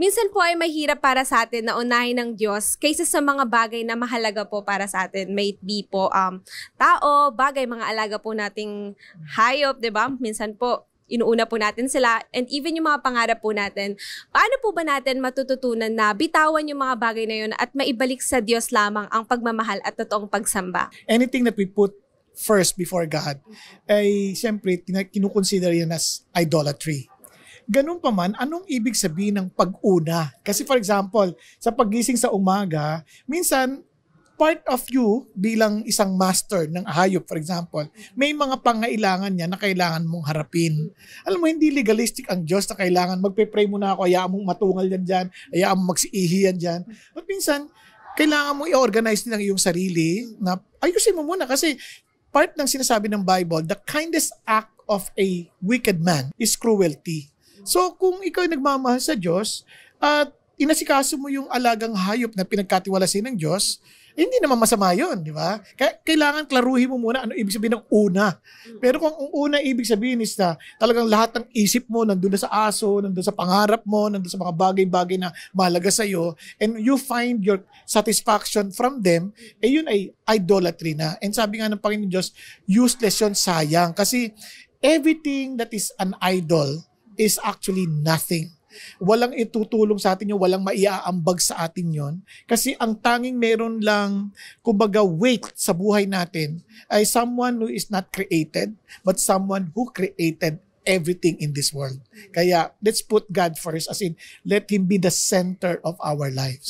minsan po ay mahirap para sa atin na unahin ng Diyos kaysa sa mga bagay na mahalaga po para sa atin. May it be po tao, bagay, mga alaga po nating hayop, 'di ba? Minsan po inuuna po natin sila, and even yung mga pangarap po natin. Paano po ba natin matututunan na bitawan yung mga bagay na yun at maibalik sa Diyos lamang ang pagmamahal at totoong pagsamba? Anything that we put first before God ay siyempre kinukonsider yan as idolatry. Ganun pa man, anong ibig sabihin ng pag-una? Kasi for example, sa paggising sa umaga, minsan part of you bilang isang master ng hayop, for example, may mga pangailangan niya na kailangan mong harapin. Alam mo, hindi legalistic ang Diyos na kailangan magpe-pray muna ako, hayaan mong matungal yan dyan, hayaan mong magsiihi yan dyan. But minsan, kailangan mong i-organize din ang iyong sarili na ayusin mo muna kasi part ng sinasabi ng Bible, the kindest act of a wicked man is cruelty. So kung ikaw ay nagmamahal sa Diyos at inasikaso mo yung alagang hayop na pinagkatiwala sa ng Diyos, hindi naman masama yun, di ba? Kailangan klaruhin mo muna ano ibig sabihin ng una. Pero kung ang una ibig sabihin is na talagang lahat ng isip mo nandun na sa aso, nandun sa pangarap mo, nandun sa mga bagay-bagay na mahalaga sa'yo, and you find your satisfaction from them, yun ay idolatry na. And sabi nga ng Panginoon Diyos, useless yun, sayang. Kasi everything that is an idol is actually nothing. Walang itutulong sa atin yun, walang maiaambag sa atin yon. Kasi ang tanging meron lang, kumbaga, weight sa buhay natin ay someone who is not created, but someone who created everything in this world. Kaya, let's put God first, as in, let Him be the center of our lives.